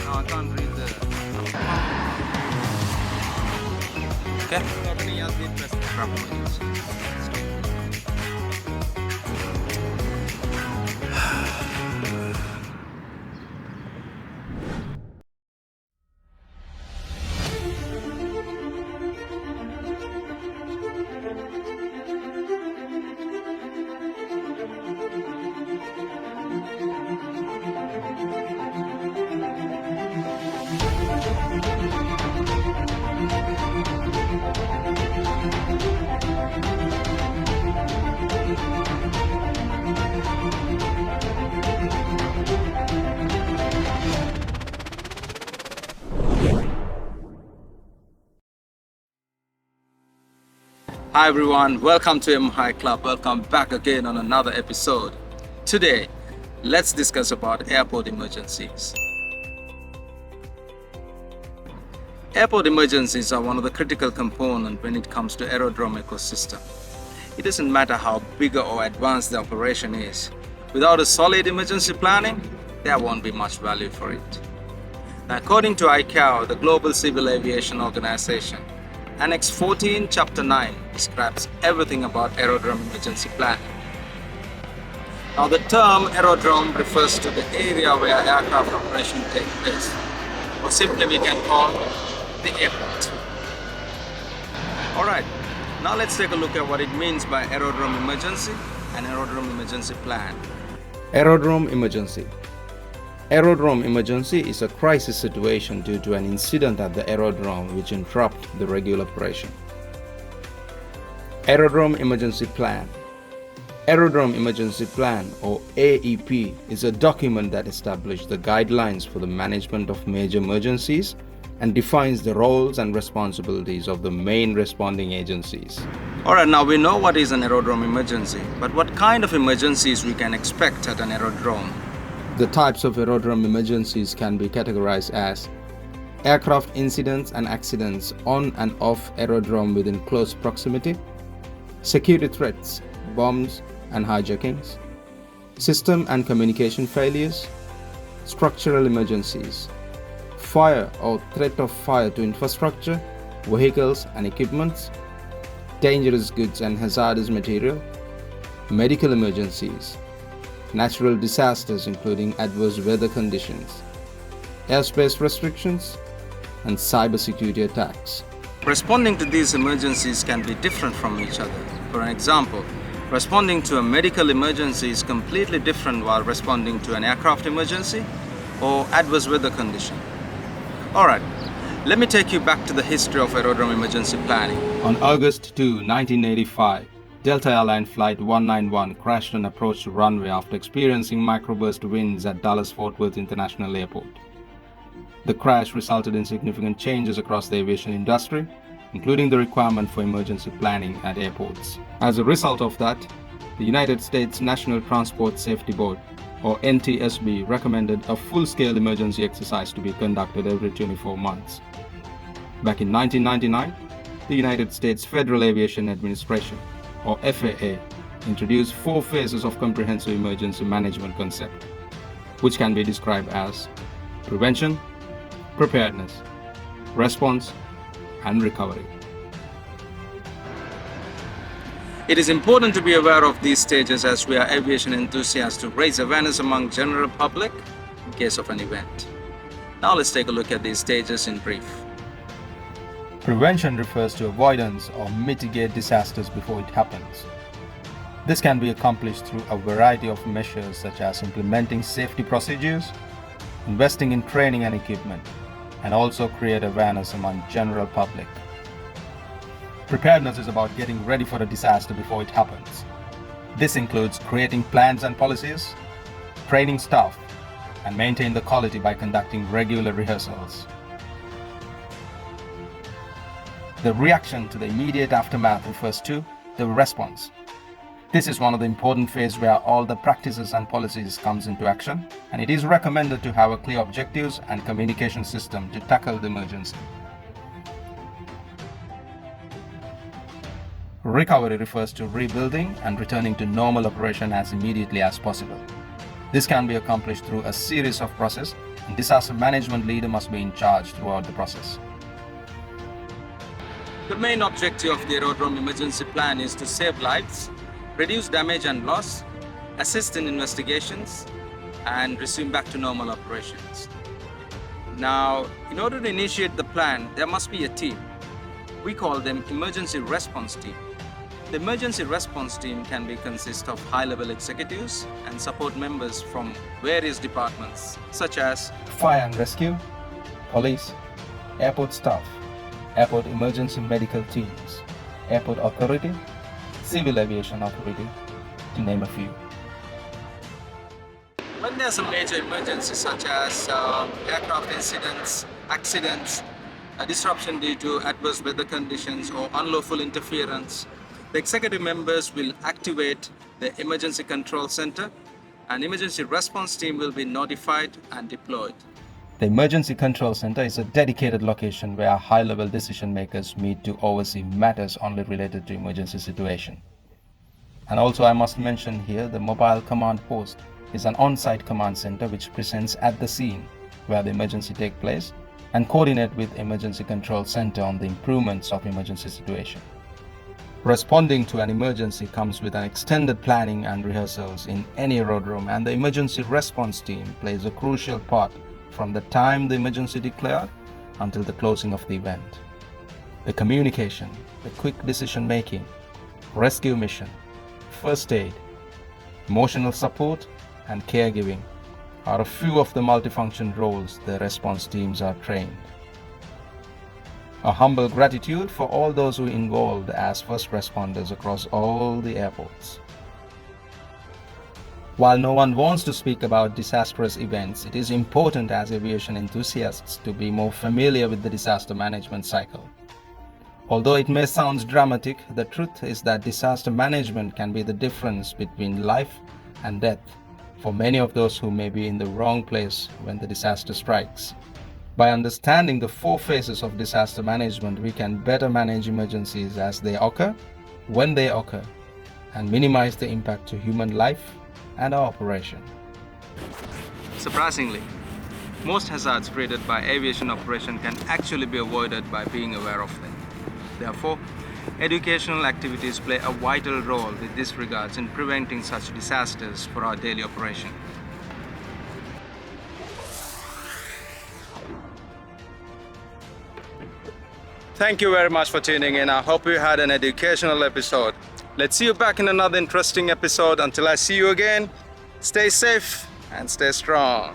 No, I can't read the. Okay. Trap emergency. Hi everyone, welcome to MHI Club. Welcome back again on another episode. Today, let's discuss about airport emergencies. Airport emergencies are one of the critical components when it comes to aerodrome ecosystem. It doesn't matter how big or advanced the operation is. Without a solid emergency planning, there won't be much value for it. Now, according to ICAO, the Global Civil Aviation Organization, Annex 14, Chapter 9 describes everything about aerodrome emergency planning. Now, the term aerodrome refers to the area where aircraft operation takes place, or simply we can call the airport. Alright, now let's take a look at what it means by aerodrome emergency and aerodrome emergency plan. Aerodrome emergency. Aerodrome emergency is a crisis situation due to an incident at the aerodrome which interrupts the regular operation. Aerodrome emergency plan. Aerodrome emergency plan, or AEP, is a document that establishes the guidelines for the management of major emergencies and defines the roles and responsibilities of the main responding agencies. Alright, now we know what is an aerodrome emergency, but what kind of emergencies we can expect at an aerodrome? The types of aerodrome emergencies can be categorized as aircraft incidents and accidents on and off aerodrome within close proximity, security threats, bombs and hijackings, system and communication failures, structural emergencies, fire or threat of fire to infrastructure, vehicles and equipments, dangerous goods and hazardous material, medical emergencies, natural disasters including adverse weather conditions, airspace restrictions, and cybersecurity attacks. Responding to these emergencies can be different from each other. For example, responding to a medical emergency is completely different while responding to an aircraft emergency or adverse weather condition. Alright, let me take you back to the history of aerodrome emergency planning. On August 2, 1985, Delta Airline Flight 191 crashed on approach to runway after experiencing microburst winds at Dallas-Fort Worth International Airport. The crash resulted in significant changes across the aviation industry, including the requirement for emergency planning at airports. As a result of that, the United States National Transport Safety Board, or NTSB, recommended a full-scale emergency exercise to be conducted every 24 months. Back in 1999, the United States Federal Aviation Administration, or FAA, introduced 4 phases of comprehensive emergency management concept, which can be described as prevention, preparedness, response, and recovery. It is important to be aware of these stages as we are aviation enthusiasts to raise awareness among general public in case of an event. Now let's take a look at these stages in brief. Prevention refers to avoidance or mitigate disasters before it happens. This can be accomplished through a variety of measures such as implementing safety procedures, investing in training and equipment, and also create awareness among general public. Preparedness is about getting ready for a disaster before it happens. This includes creating plans and policies, training staff, and maintain the quality by conducting regular rehearsals. The reaction to the immediate aftermath refers to the response. This is one of the important phases where all the practices and policies comes into action, and it is recommended to have a clear objectives and communication system to tackle the emergency. Recovery refers to rebuilding and returning to normal operation as immediately as possible. This can be accomplished through a series of processes A disaster management leader must be in charge throughout the process. The main objective of the Aerodrome emergency plan is to save lives, reduce damage and loss, assist in investigations, and resume back to normal operations. Now, in order to initiate the plan, there must be a team. We call them emergency response team. The emergency response team can consist of high-level executives and support members from various departments, such as Fire and rescue, police, airport staff, airport emergency medical teams, airport authority, civil aviation authority, to name a few. when there's a major emergency such as aircraft incidents, accidents, a disruption due to adverse weather conditions or unlawful interference, the executive members will activate the emergency control center and emergency response team will be notified and deployed. The Emergency Control Center is a dedicated location where high-level decision makers meet to oversee matters only related to emergency situation. And also I must mention here the Mobile Command Post is an on-site command center which presents at the scene where the emergency takes place and coordinate with Emergency Control Center on the improvements of emergency situation. Responding to an emergency comes with an extended planning and rehearsals in any aerodrome, and the emergency response team plays a crucial part from the time the emergency declared until the closing of the event. The communication, the quick decision making, rescue mission, first aid, emotional support, and caregiving are a few of the multifunction roles the response teams are trained. A humble gratitude for all those who involved as first responders across all the airports. While no one wants to speak about disastrous events, it is important as aviation enthusiasts to be more familiar with the disaster management cycle. Although it may sound dramatic, the truth is that disaster management can be the difference between life and death for many of those who may be in the wrong place when the disaster strikes. By understanding the 4 phases of disaster management, we can better manage emergencies as they occur, when they occur, and minimize the impact to human life and our operation. Surprisingly, most hazards created by aviation operation can actually be avoided by being aware of them. Therefore, educational activities play a vital role with this regards in preventing such disasters for our daily operation. Thank you very much for tuning in. I hope you had an educational episode. Let's see you back in another interesting episode. Until I see you again, stay safe and stay strong.